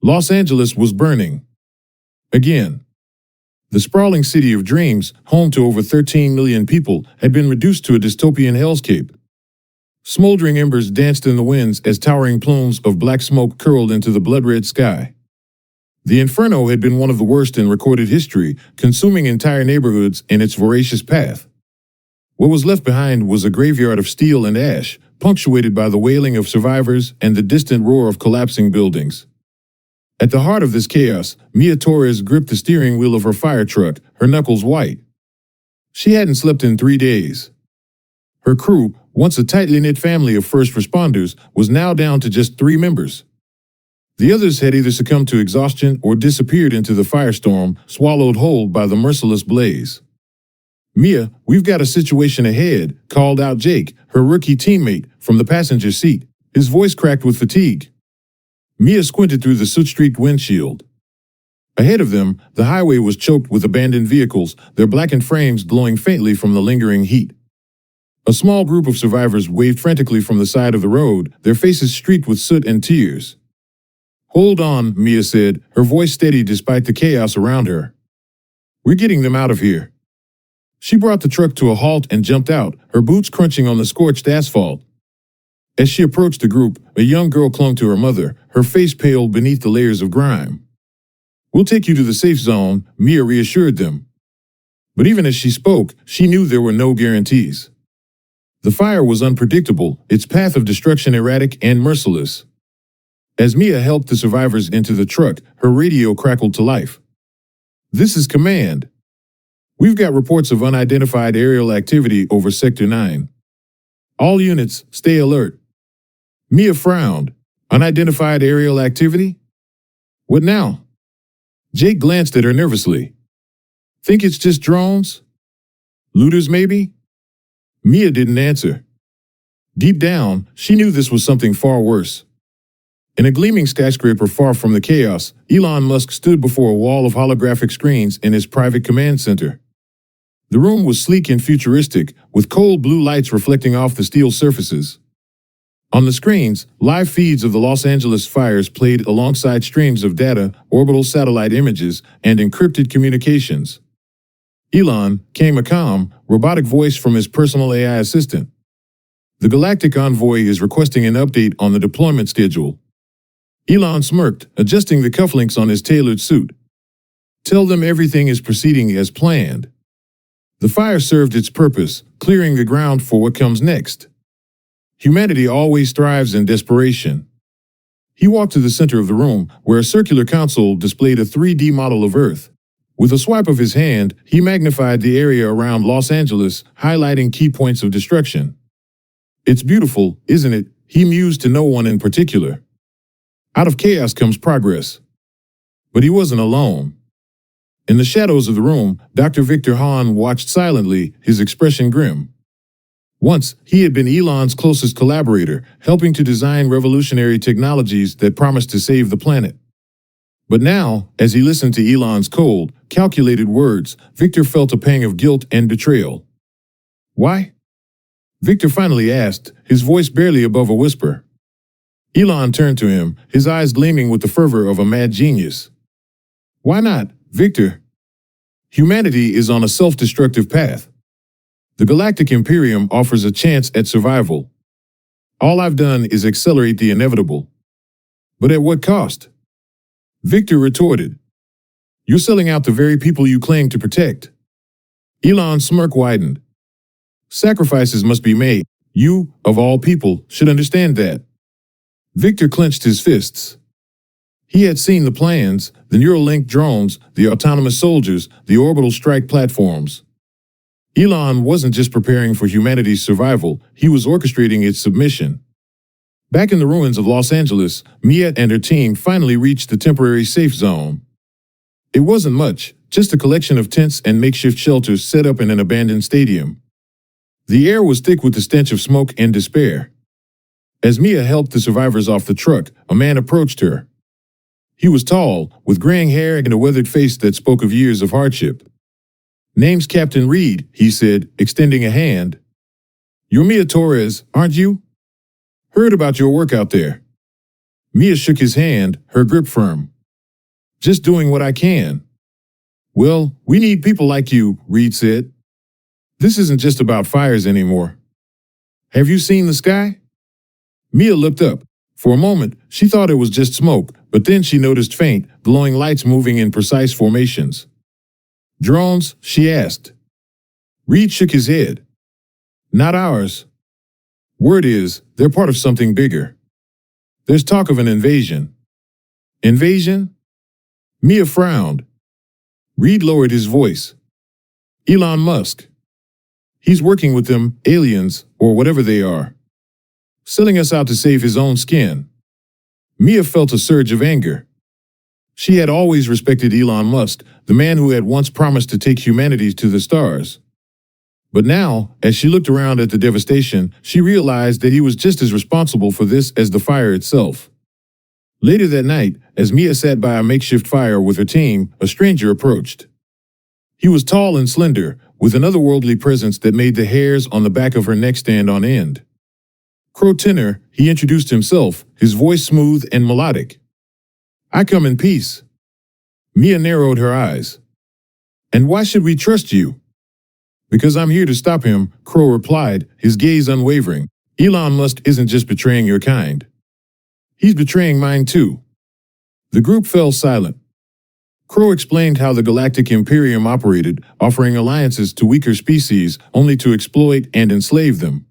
Los Angeles was burning. Again. The sprawling city of dreams, home to over 13 million people, had been reduced to a dystopian hellscape. Smoldering embers danced in the winds as towering plumes of black smoke curled into the blood-red sky. The inferno had been one of the worst in recorded history, consuming entire neighborhoods in its voracious path. What was left behind was a graveyard of steel and ash, punctuated by the wailing of survivors and the distant roar of collapsing buildings. At the heart of this chaos, Mia Torres gripped the steering wheel of her fire truck, her knuckles white. She hadn't slept in 3 days. Her crew, once a tightly knit family of first responders, was now down to just 3 members. The others had either succumbed to exhaustion or disappeared into the firestorm, swallowed whole by the merciless blaze. "Mia, we've got a situation ahead," called out Jake, her rookie teammate, from the passenger seat, his voice cracked with fatigue. Mia squinted through the soot-streaked windshield. Ahead of them, the highway was choked with abandoned vehicles, their blackened frames glowing faintly from the lingering heat. A small group of survivors waved frantically from the side of the road, their faces streaked with soot and tears. "Hold on," Mia said, her voice steady despite the chaos around her. "We're getting them out of here." She brought the truck to a halt and jumped out, her boots crunching on the scorched asphalt. As she approached the group, a young girl clung to her mother, her face pale beneath the layers of grime. "We'll take you to the safe zone," Mia reassured them. But even as she spoke, she knew there were no guarantees. The fire was unpredictable, its path of destruction erratic and merciless. As Mia helped the survivors into the truck, her radio crackled to life. "This is Command. We've got reports of unidentified aerial activity over Sector 9. All units, stay alert." Mia frowned. "Unidentified aerial activity? What now?" Jake glanced at her nervously. "Think it's just drones? Looters, maybe?" Mia didn't answer. Deep down, she knew this was something far worse. In a gleaming skyscraper far from the chaos, Elon Musk stood before a wall of holographic screens in his private command center. The room was sleek and futuristic, with cold blue lights reflecting off the steel surfaces. On the screens, live feeds of the Los Angeles fires played alongside streams of data, orbital satellite images, and encrypted communications. "Elon," came a calm, robotic voice from his personal AI assistant. "The Galactic Envoy is requesting an update on the deployment schedule." Elon smirked, adjusting the cufflinks on his tailored suit. "Tell them everything is proceeding as planned." The fire served its purpose, clearing the ground for what comes next. Humanity always thrives in desperation. He walked to the center of the room, where a circular console displayed a 3D model of Earth. With a swipe of his hand, he magnified the area around Los Angeles, highlighting key points of destruction. "It's beautiful, isn't it?" he mused to no one in particular. "Out of chaos comes progress." But he wasn't alone. In the shadows of the room, Dr. Victor Hahn watched silently, his expression grim. Once, he had been Elon's closest collaborator, helping to design revolutionary technologies that promised to save the planet. But now, as he listened to Elon's cold, calculated words, Victor felt a pang of guilt and betrayal. "Why?" Victor finally asked, his voice barely above a whisper. Elon turned to him, his eyes gleaming with the fervor of a mad genius. "Why not, Victor? Humanity is on a self-destructive path. The Galactic Imperium offers a chance at survival. All I've done is accelerate the inevitable. But at what cost?" Victor retorted. "You're selling out the very people you claim to protect." Elon's smirk widened. "Sacrifices must be made. You, of all people, should understand that." Victor clenched his fists. He had seen the plans, the Neuralink drones, the autonomous soldiers, the orbital strike platforms. Elon wasn't just preparing for humanity's survival, he was orchestrating its submission. Back in the ruins of Los Angeles, Mia and her team finally reached the temporary safe zone. It wasn't much, just a collection of tents and makeshift shelters set up in an abandoned stadium. The air was thick with the stench of smoke and despair. As Mia helped the survivors off the truck, a man approached her. He was tall, with graying hair and a weathered face that spoke of years of hardship. "Name's Captain Reed," he said, extending a hand. "You're Mia Torres, aren't you? Heard about your work out there." Mia shook his hand, her grip firm. Just doing what I can. Well, we need people like you, Reed said. This isn't just about fires anymore. Have you seen the sky? Mia looked up. For a moment, she thought it was just smoke, but then she noticed faint, glowing lights moving in precise formations. Drones? She asked. Reed shook his head. Not ours. Word is, they're part of something bigger. There's talk of an invasion. Invasion? Mia frowned. Reed lowered his voice. Elon Musk. He's working with them, aliens, or whatever they are. Selling us out to save his own skin. Mia felt a surge of anger. She had always respected Elon Musk, the man who had once promised to take humanity to the stars. But now, as she looked around at the devastation, she realized that he was just as responsible for this as the fire itself. Later that night, as Mia sat by a makeshift fire with her team, a stranger approached. He was tall and slender, with an otherworldly presence that made the hairs on the back of her neck stand on end. Crow tenor, he introduced himself, his voice smooth and melodic. I come in peace. Mia narrowed her eyes. And why should we trust you? Because I'm here to stop him, Crow replied, his gaze unwavering. Elon Musk isn't just betraying your kind. He's betraying mine too. The group fell silent. Crow explained how the Galactic Imperium operated, offering alliances to weaker species only to exploit and enslave them.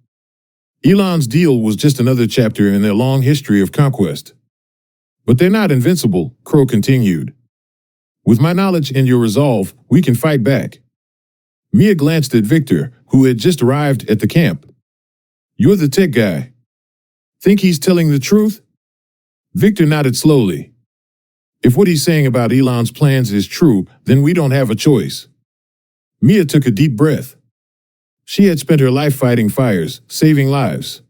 Elon's deal was just another chapter in their long history of conquest. But they're not invincible, Crow continued. With my knowledge and your resolve, we can fight back. Mia glanced at Victor, who had just arrived at the camp. You're the tech guy. Think he's telling the truth? Victor nodded slowly. If what he's saying about Elon's plans is true, then we don't have a choice. Mia took a deep breath. She had spent her life fighting fires, saving lives.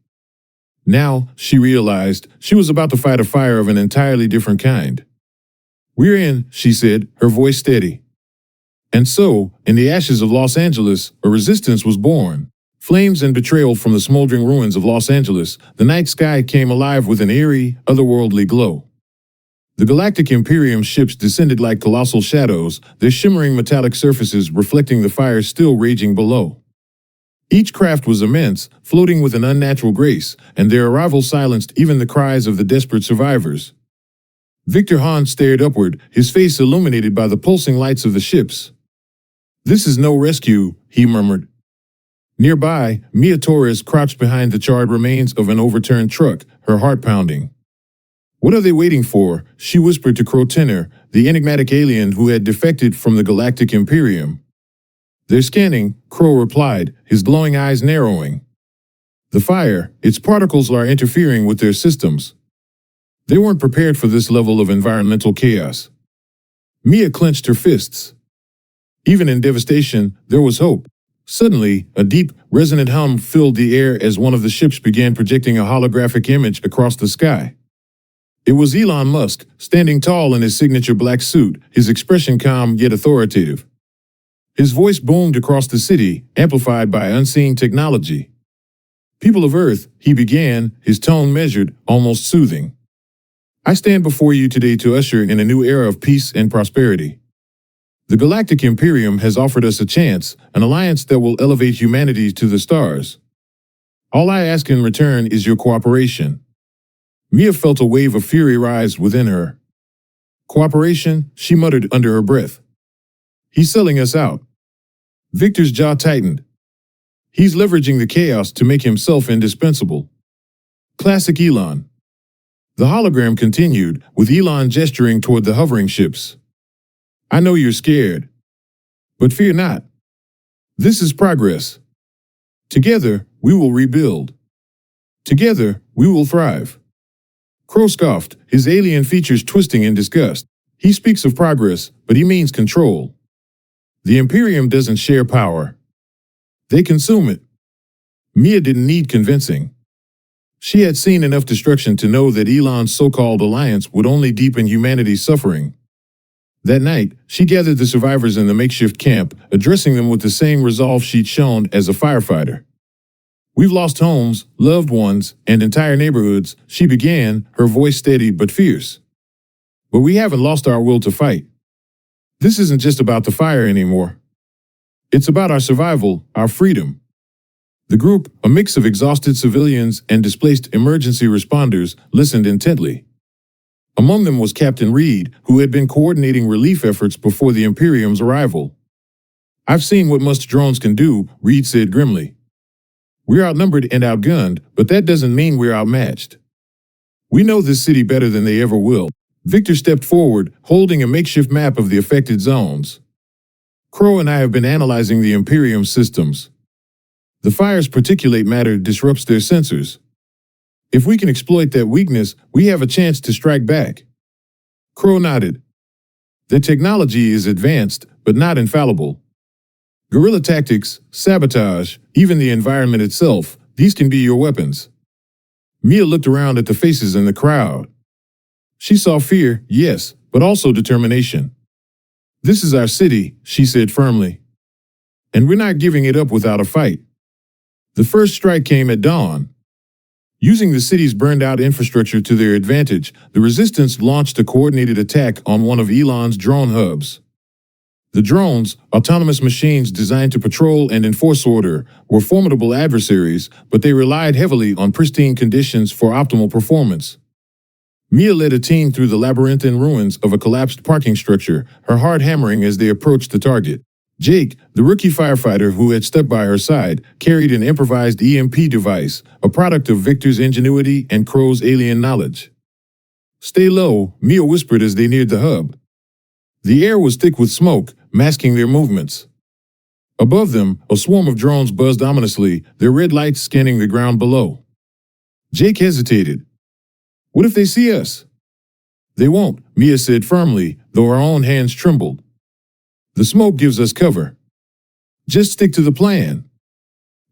Now, she realized, she was about to fight a fire of an entirely different kind. We're in, she said, her voice steady. And so, in the ashes of Los Angeles, a resistance was born. Flames and Betrayal from the smoldering ruins of Los Angeles, the night sky came alive with an eerie, otherworldly glow. The Galactic Imperium ships descended like colossal shadows, their shimmering metallic surfaces reflecting the fire still raging below. Each craft was immense, floating with an unnatural grace, and their arrival silenced even the cries of the desperate survivors. Victor Hahn stared upward, his face illuminated by the pulsing lights of the ships. This is no rescue, he murmured. Nearby, Mia Torres crouched behind the charred remains of an overturned truck, her heart pounding. What are they waiting for? She whispered to Crow Tenor, the enigmatic alien who had defected from the Galactic Imperium. They're scanning, Crow replied, his glowing eyes narrowing. The fire, its particles are interfering with their systems. They weren't prepared for this level of environmental chaos. Mia clenched her fists. Even in devastation, there was hope. Suddenly, a deep, resonant hum filled the air as one of the ships began projecting a holographic image across the sky. It was Elon Musk, standing tall in his signature black suit, his expression calm yet authoritative. His voice boomed across the city, amplified by unseen technology. People of Earth, he began, his tone measured, almost soothing. I stand before you today to usher in a new era of peace and prosperity. The Galactic Imperium has offered us a chance, an alliance that will elevate humanity to the stars. All I ask in return is your cooperation. Mia felt a wave of fury rise within her. Cooperation, she muttered under her breath. He's selling us out. Victor's jaw tightened. He's leveraging the chaos to make himself indispensable. Classic Elon. The hologram continued, with Elon gesturing toward the hovering ships. I know you're scared. But fear not. This is progress. Together, we will rebuild. Together, we will thrive. Crow scoffed, his alien features twisting in disgust. He speaks of progress, but he means control. The Imperium doesn't share power. They consume it. Mia didn't need convincing. She had seen enough destruction to know that Elon's so-called alliance would only deepen humanity's suffering. That night, she gathered the survivors in the makeshift camp, addressing them with the same resolve she'd shown as a firefighter. We've lost homes, loved ones, and entire neighborhoods, she began, her voice steady but fierce. But we haven't lost our will to fight. This isn't just about the fire anymore. It's about our survival, our freedom. The group, a mix of exhausted civilians and displaced emergency responders, listened intently. Among them was Captain Reed, who had been coordinating relief efforts before the Imperium's arrival. I've seen what Musk drones can do, Reed said grimly. We're outnumbered and outgunned, but that doesn't mean we're outmatched. We know this city better than they ever will. Victor stepped forward, holding a makeshift map of the affected zones. Crow and I have been analyzing the Imperium systems. The fire's particulate matter disrupts their sensors. If we can exploit that weakness, we have a chance to strike back. Crow nodded. The technology is advanced, but not infallible. Guerrilla tactics, sabotage, even the environment itself, these can be your weapons. Mia looked around at the faces in the crowd. She saw fear, yes, but also determination. This is our city, she said firmly. And we're not giving it up without a fight. The first strike came at dawn. Using the city's burned-out infrastructure to their advantage, the resistance launched a coordinated attack on one of Elon's drone hubs. The drones, autonomous machines designed to patrol and enforce order, were formidable adversaries, but they relied heavily on pristine conditions for optimal performance. Mia led a team through the labyrinthine ruins of a collapsed parking structure, her heart hammering as they approached the target. Jake, the rookie firefighter who had stuck by her side, carried an improvised EMP device, a product of Victor's ingenuity and Crow's alien knowledge. Stay low, Mia whispered as they neared the hub. The air was thick with smoke, masking their movements. Above them, a swarm of drones buzzed ominously, their red lights scanning the ground below. Jake hesitated. What if they see us? They won't, Mia said firmly, though her own hands trembled. The smoke gives us cover. Just stick to the plan.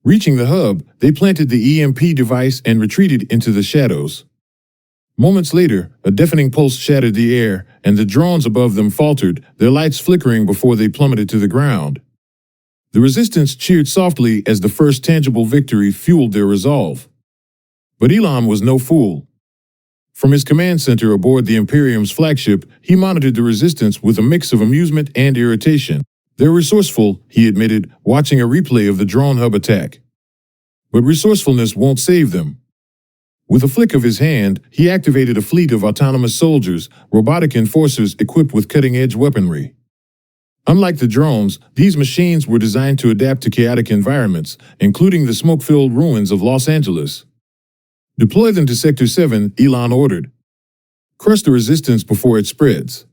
Reaching the hub, they planted the EMP device and retreated into the shadows. Moments later, a deafening pulse shattered the air, and the drones above them faltered, their lights flickering before they plummeted to the ground. The resistance cheered softly as the first tangible victory fueled their resolve. But Elon was no fool. From his command center aboard the Imperium's flagship, he monitored the resistance with a mix of amusement and irritation. They're resourceful, he admitted, watching a replay of the drone hub attack. But resourcefulness won't save them. With a flick of his hand, he activated a fleet of autonomous soldiers, robotic enforcers equipped with cutting-edge weaponry. Unlike the drones, these machines were designed to adapt to chaotic environments, including the smoke-filled ruins of Los Angeles. Deploy them to Sector 7, Elon ordered. Crush the resistance before it spreads.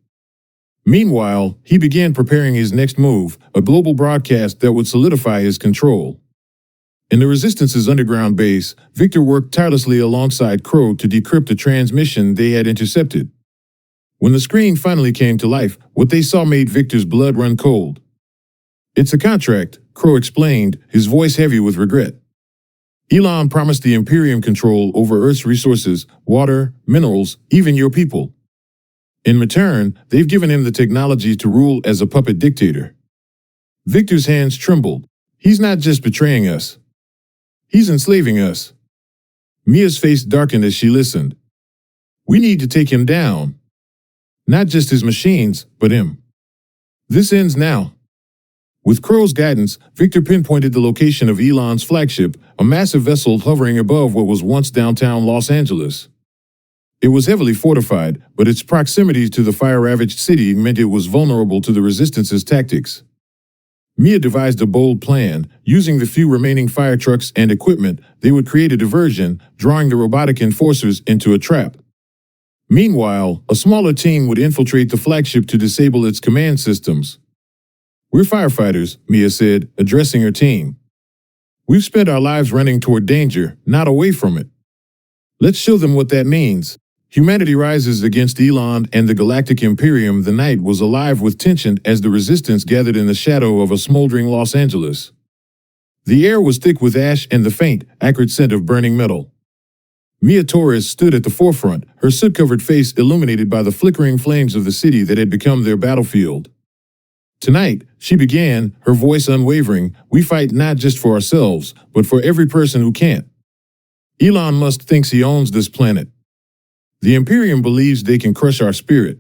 Meanwhile, he began preparing his next move, a global broadcast that would solidify his control. In the Resistance's underground base, Victor worked tirelessly alongside Crow to decrypt a transmission they had intercepted. When the screen finally came to life, what they saw made Victor's blood run cold. It's a contract, Crow explained, his voice heavy with regret. Elon promised the Imperium control over Earth's resources, water, minerals, even your people. In return, they've given him the technology to rule as a puppet dictator. Victor's hands trembled. He's not just betraying us. He's enslaving us. Mia's face darkened as she listened. We need to take him down. Not just his machines, but him. This ends now. With Crow's guidance, Victor pinpointed the location of Elon's flagship, a massive vessel hovering above what was once downtown Los Angeles. It was heavily fortified, but its proximity to the fire-ravaged city meant it was vulnerable to the Resistance's tactics. Mia devised a bold plan. Using the few remaining fire trucks and equipment, they would create a diversion, drawing the robotic enforcers into a trap. Meanwhile, a smaller team would infiltrate the flagship to disable its command systems. We're firefighters, Mia said, addressing her team. We've spent our lives running toward danger, not away from it. Let's show them what that means. Humanity rises against Elon and the Galactic Imperium. The night was alive with tension as the resistance gathered in the shadow of a smoldering Los Angeles. The air was thick with ash and the faint, acrid scent of burning metal. Mia Torres stood at the forefront, her soot-covered face illuminated by the flickering flames of the city that had become their battlefield. Tonight, she began, her voice unwavering, we fight not just for ourselves, but for every person who can't. Elon Musk thinks he owns this planet. The Imperium believes they can crush our spirit.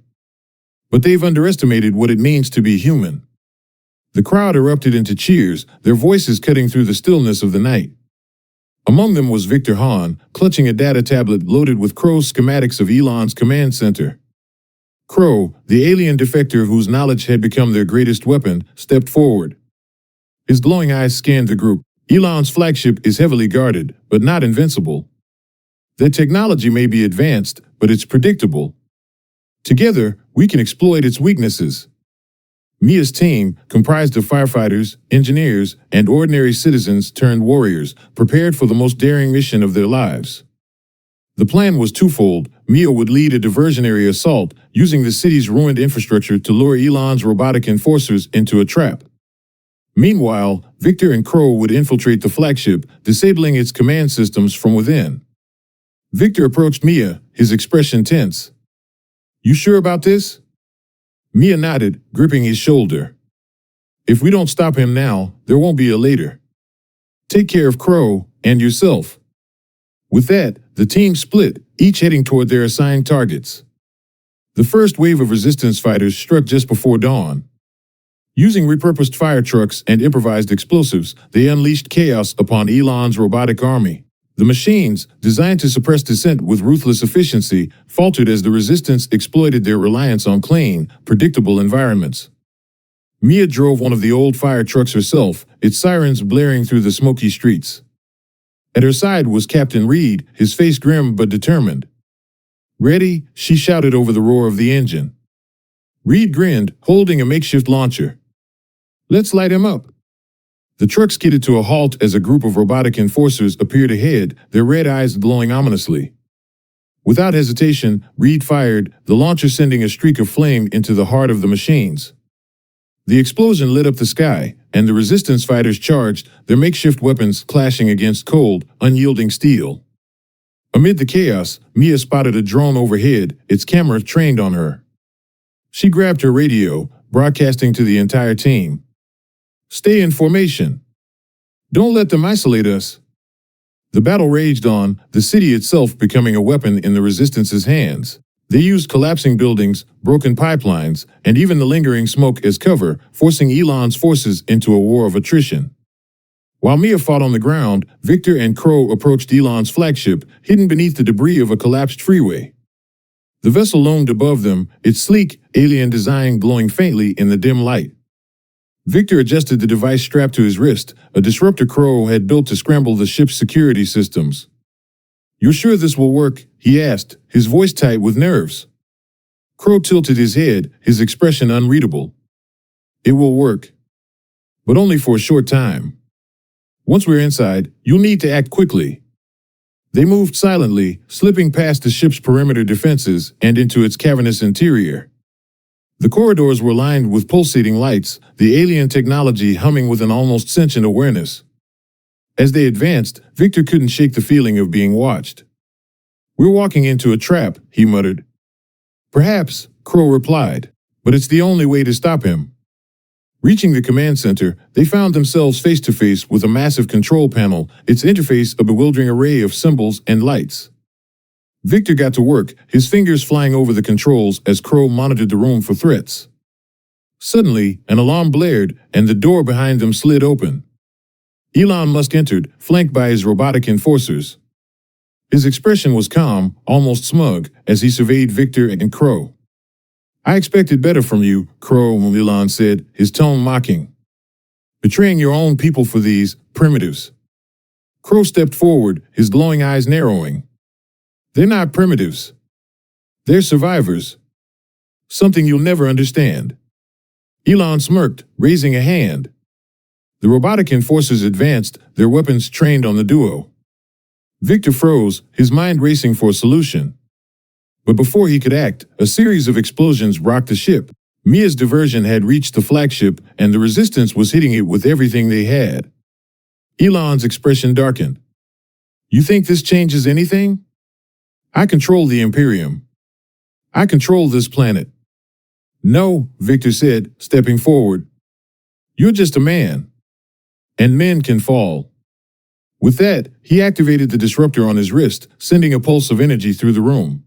But they've underestimated what it means to be human. The crowd erupted into cheers, their voices cutting through the stillness of the night. Among them was Victor Hahn, clutching a data tablet loaded with Crow's schematics of Elon's command center. Crow, the alien defector whose knowledge had become their greatest weapon, stepped forward. His glowing eyes scanned the group. Elon's flagship is heavily guarded, but not invincible. Their technology may be advanced, but it's predictable. Together, we can exploit its weaknesses. Mia's team, comprised of firefighters, engineers, and ordinary citizens turned warriors, prepared for the most daring mission of their lives. The plan was twofold. Mia would lead a diversionary assault, using the city's ruined infrastructure to lure Elon's robotic enforcers into a trap. Meanwhile, Victor and Crow would infiltrate the flagship, disabling its command systems from within. Victor approached Mia, his expression tense. "You sure about this?" Mia nodded, gripping his shoulder. "If we don't stop him now, there won't be a later. Take care of Crow and yourself." With that, the team split, each heading toward their assigned targets. The first wave of resistance fighters struck just before dawn. Using repurposed fire trucks and improvised explosives, they unleashed chaos upon Elon's robotic army. The machines, designed to suppress dissent with ruthless efficiency, faltered as the resistance exploited their reliance on clean, predictable environments. Mia drove one of the old fire trucks herself, its sirens blaring through the smoky streets. At her side was Captain Reed, his face grim but determined. "Ready?" she shouted over the roar of the engine. Reed grinned, holding a makeshift launcher. "Let's light him up." The truck skidded to a halt as a group of robotic enforcers appeared ahead, their red eyes glowing ominously. Without hesitation, Reed fired, the launcher sending a streak of flame into the heart of the machines. The explosion lit up the sky, and the resistance fighters charged, their makeshift weapons clashing against cold, unyielding steel. Amid the chaos, Mia spotted a drone overhead, its camera trained on her. She grabbed her radio, broadcasting to the entire team. "Stay in formation. Don't let them isolate us." The battle raged on, the city itself becoming a weapon in the resistance's hands. They used collapsing buildings, broken pipelines, and even the lingering smoke as cover, forcing Elon's forces into a war of attrition. While Mia fought on the ground, Victor and Crow approached Elon's flagship, hidden beneath the debris of a collapsed freeway. The vessel loomed above them, its sleek, alien design glowing faintly in the dim light. Victor adjusted the device strapped to his wrist, a disruptor Crow had built to scramble the ship's security systems. "You're sure this will work?" he asked, his voice tight with nerves. Crow tilted his head, his expression unreadable. "It will work. But only for a short time. Once we're inside, you'll need to act quickly." They moved silently, slipping past the ship's perimeter defenses and into its cavernous interior. The corridors were lined with pulsating lights, the alien technology humming with an almost sentient awareness. As they advanced, Victor couldn't shake the feeling of being watched. "We're walking into a trap," he muttered. "Perhaps," Crow replied, "but it's the only way to stop him." Reaching the command center, they found themselves face to face with a massive control panel, its interface a bewildering array of symbols and lights. Victor got to work, his fingers flying over the controls as Crow monitored the room for threats. Suddenly, an alarm blared, and the door behind them slid open. Elon Musk entered, flanked by his robotic enforcers. His expression was calm, almost smug, as he surveyed Victor and Crow. "I expected better from you," Crow, Elon said, his tone mocking. "Betraying your own people for these primitives." Crow stepped forward, his glowing eyes narrowing. "They're not primitives. They're survivors. Something you'll never understand." Elon smirked, raising a hand. The robotic enforcers advanced, their weapons trained on the duo. Victor froze, his mind racing for a solution. But before he could act, a series of explosions rocked the ship. Mia's diversion had reached the flagship, and the resistance was hitting it with everything they had. Elon's expression darkened. "You think this changes anything? I control the Imperium. I control this planet." "No," Victor said, stepping forward. You're just a man. And men can fall. With that, he activated the disruptor on his wrist, sending a pulse of energy through the room.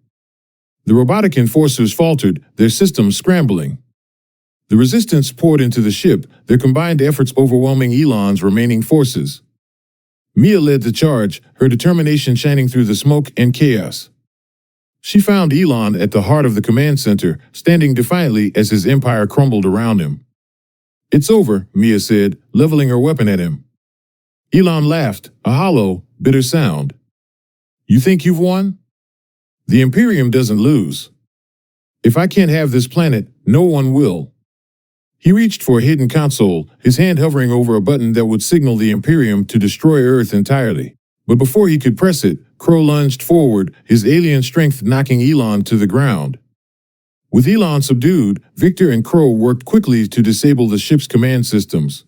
The robotic enforcers faltered, their systems scrambling. The resistance poured into the ship, their combined efforts overwhelming Elon's remaining forces. Mia led the charge, her determination shining through the smoke and chaos. She found Elon at the heart of the command center, standing defiantly as his empire crumbled around him. "It's over," Mia said, leveling her weapon at him. Elon laughed, a hollow, bitter sound. "You think you've won? The Imperium doesn't lose. If I can't have this planet, no one will." He reached for a hidden console, his hand hovering over a button that would signal the Imperium to destroy Earth entirely. But before he could press it, Crow lunged forward, his alien strength knocking Elon to the ground. With Elon subdued, Victor and Crow worked quickly to disable the ship's command systems.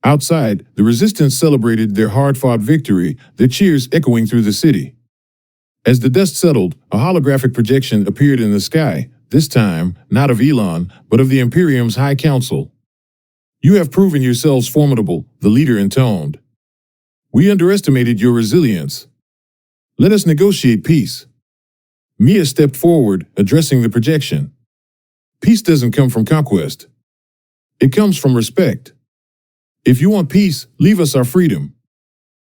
Outside, the Resistance celebrated their hard-fought victory, their cheers echoing through the city. As the dust settled, a holographic projection appeared in the sky, this time not of Elon, but of the Imperium's High Council. "You have proven yourselves formidable," the leader intoned. "We underestimated your resilience. Let us negotiate peace." Mia stepped forward, addressing the projection. "Peace doesn't come from conquest. It comes from respect. If you want peace, leave us our freedom."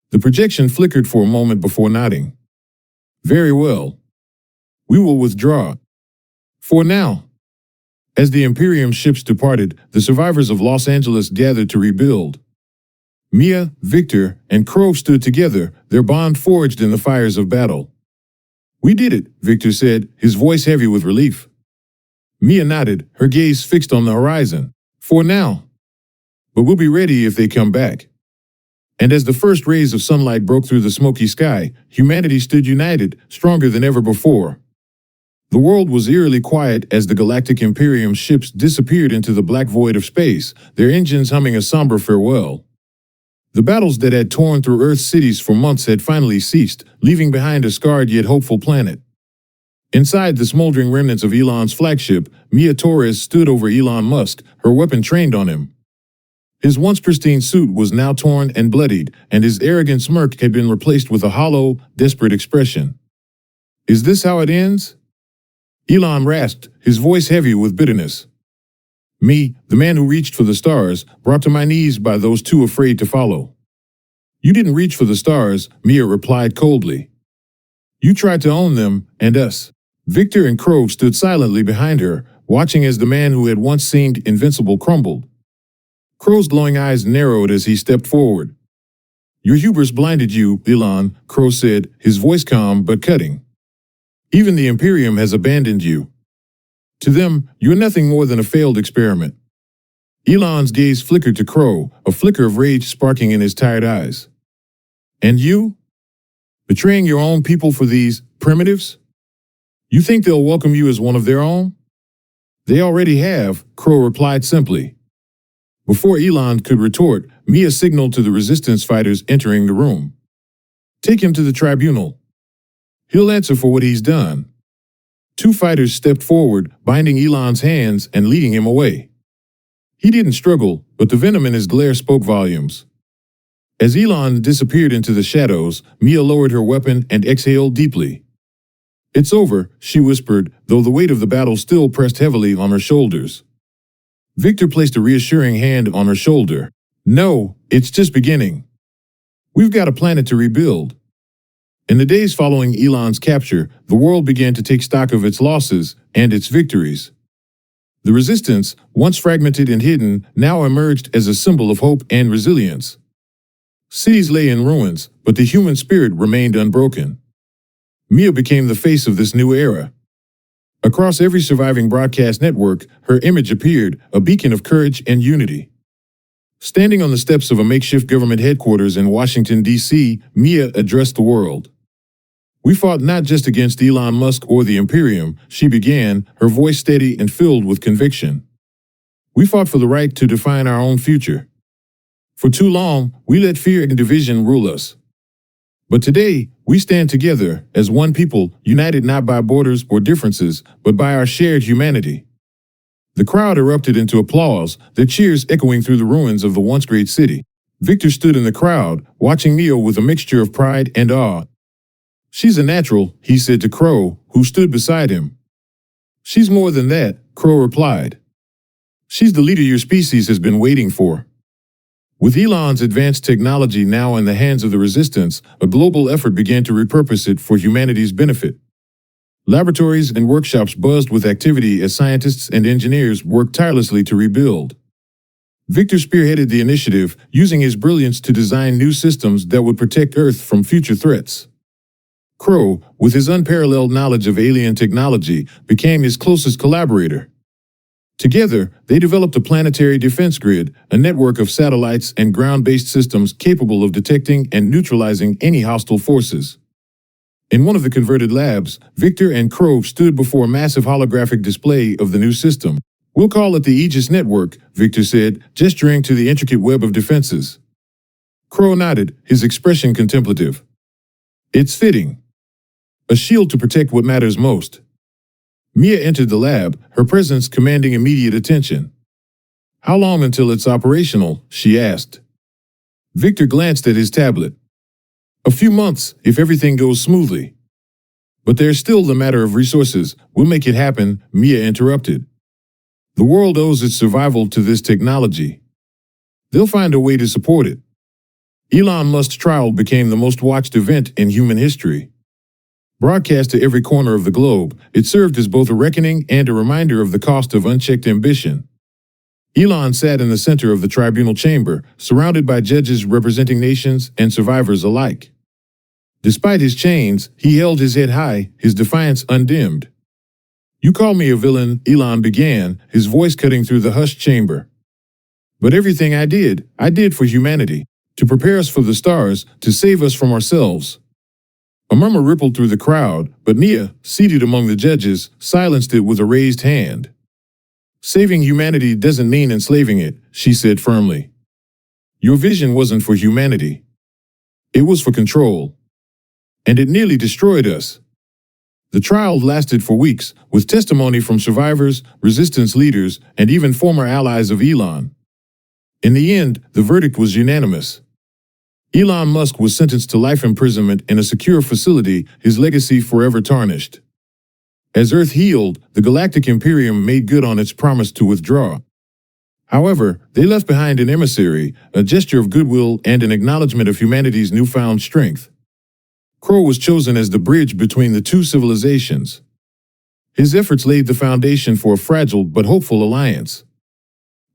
The projection flickered for a moment before nodding. "Very well. We will withdraw. For now." As the Imperium ships departed, the survivors of Los Angeles gathered to rebuild. Mia, Victor, and Crow stood together, their bond forged in the fires of battle. "We did it," Victor said, his voice heavy with relief. Mia nodded, her gaze fixed on the horizon. "For now. But we'll be ready if they come back." And as the first rays of sunlight broke through the smoky sky, humanity stood united, stronger than ever before. The world was eerily quiet as the Galactic Imperium ships disappeared into the black void of space, their engines humming a somber farewell. The battles that had torn through Earth's cities for months had finally ceased, leaving behind a scarred yet hopeful planet. Inside the smoldering remnants of Elon's flagship, Mia Torres stood over Elon Musk, her weapon trained on him. His once pristine suit was now torn and bloodied, and his arrogant smirk had been replaced with a hollow, desperate expression. "Is this how it ends?" Elon rasped, his voice heavy with bitterness. "Me, the man who reached for the stars, brought to my knees by those too afraid to follow." "You didn't reach for the stars," Mia replied coldly. "You tried to own them, and us." Victor and Crow stood silently behind her, watching as the man who had once seemed invincible crumbled. Crow's glowing eyes narrowed as he stepped forward. "Your hubris blinded you, Elon," Crow said, his voice calm but cutting. "Even the Imperium has abandoned you. To them, you're nothing more than a failed experiment." Elon's gaze flickered to Crow, a flicker of rage sparking in his tired eyes. "And you? Betraying your own people for these primitives? You think they'll welcome you as one of their own?" "They already have," Crow replied simply. Before Elon could retort, Mia signaled to the resistance fighters entering the room. "Take him to the tribunal. He'll answer for what he's done." Two fighters stepped forward, binding Elon's hands and leading him away. He didn't struggle, but the venom in his glare spoke volumes. As Elon disappeared into the shadows, Mia lowered her weapon and exhaled deeply. "It's over," she whispered, though the weight of the battle still pressed heavily on her shoulders. Victor placed a reassuring hand on her shoulder. "No, it's just beginning. We've got a planet to rebuild." In the days following Elon's capture, the world began to take stock of its losses and its victories. The resistance, once fragmented and hidden, now emerged as a symbol of hope and resilience. Cities lay in ruins, but the human spirit remained unbroken. Mia became the face of this new era. Across every surviving broadcast network, her image appeared, a beacon of courage and unity. Standing on the steps of a makeshift government headquarters in Washington, D.C., Mia addressed the world. "We fought not just against Elon Musk or the Imperium," she began, her voice steady and filled with conviction. "We fought for the right to define our own future. For too long, we let fear and division rule us. But today, we stand together as one people, united not by borders or differences, but by our shared humanity." The crowd erupted into applause, their cheers echoing through the ruins of the once great city. Victor stood in the crowd, watching Mia with a mixture of pride and awe. "She's a natural," he said to Crow, who stood beside him. "She's more than that," Crow replied. "She's the leader your species has been waiting for." With Elon's advanced technology now in the hands of the Resistance, a global effort began to repurpose it for humanity's benefit. Laboratories and workshops buzzed with activity as scientists and engineers worked tirelessly to rebuild. Victor spearheaded the initiative, using his brilliance to design new systems that would protect Earth from future threats. Crow, with his unparalleled knowledge of alien technology, became his closest collaborator. Together, they developed a planetary defense grid, a network of satellites and ground-based systems capable of detecting and neutralizing any hostile forces. In one of the converted labs, Victor and Crow stood before a massive holographic display of the new system. "We'll call it the Aegis Network," Victor said, gesturing to the intricate web of defenses. Crow nodded, his expression contemplative. "It's fitting. A shield to protect what matters most." Mia entered the lab, her presence commanding immediate attention. "How long until it's operational?" she asked. Victor glanced at his tablet. "A few months, if everything goes smoothly." "But there's still the matter of resources. We'll make it happen," Mia interrupted. "The world owes its survival to this technology. They'll find a way to support it." Elon Musk's trial became the most watched event in human history. Broadcast to every corner of the globe, it served as both a reckoning and a reminder of the cost of unchecked ambition. Elon sat in the center of the tribunal chamber, surrounded by judges representing nations and survivors alike. Despite his chains, he held his head high, his defiance undimmed. "You call me a villain," Elon began, his voice cutting through the hushed chamber. "But everything I did for humanity, to prepare us for the stars, to save us from ourselves." A murmur rippled through the crowd, but Mia, seated among the judges, silenced it with a raised hand. "Saving humanity doesn't mean enslaving it," she said firmly. "Your vision wasn't for humanity. It was for control. And it nearly destroyed us." The trial lasted for weeks, with testimony from survivors, resistance leaders, and even former allies of Elon. In the end, the verdict was unanimous. Elon Musk was sentenced to life imprisonment in a secure facility, his legacy forever tarnished. As Earth healed, the Galactic Imperium made good on its promise to withdraw. However, they left behind an emissary, a gesture of goodwill and an acknowledgement of humanity's newfound strength. Crow was chosen as the bridge between the two civilizations. His efforts laid the foundation for a fragile but hopeful alliance.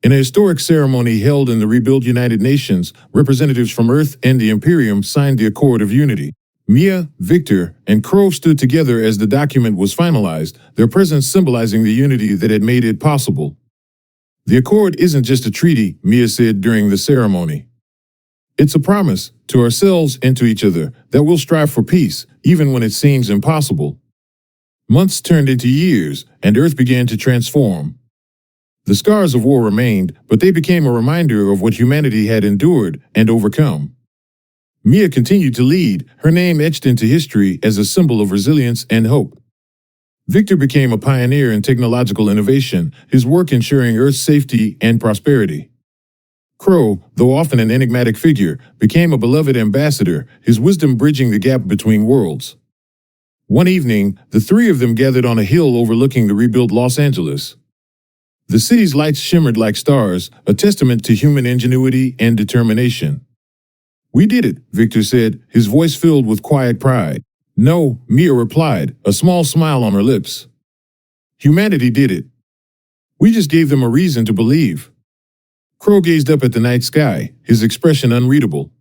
In a historic ceremony held in the rebuilt United Nations, representatives from Earth and the Imperium signed the Accord of Unity. Mia, Victor, and Crow stood together as the document was finalized, their presence symbolizing the unity that had made it possible. "The Accord isn't just a treaty," Mia said during the ceremony. "It's a promise, to ourselves and to each other, that we'll strive for peace, even when it seems impossible." Months turned into years, and Earth began to transform. The scars of war remained, but they became a reminder of what humanity had endured and overcome. Mia continued to lead, her name etched into history as a symbol of resilience and hope. Victor became a pioneer in technological innovation, his work ensuring Earth's safety and prosperity. Crow, though often an enigmatic figure, became a beloved ambassador, his wisdom bridging the gap between worlds. One evening, the three of them gathered on a hill overlooking the rebuilt Los Angeles. The city's lights shimmered like stars, a testament to human ingenuity and determination. "We did it," Victor said, his voice filled with quiet pride. "No," Mia replied, a small smile on her lips. "Humanity did it. We just gave them a reason to believe." Crow gazed up at the night sky, his expression unreadable.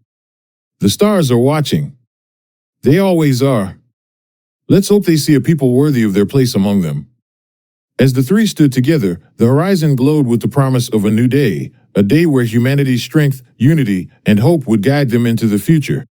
"The stars are watching. They always are. Let's hope they see a people worthy of their place among them." As the three stood together, the horizon glowed with the promise of a new day, a day where humanity's strength, unity, and hope would guide them into the future.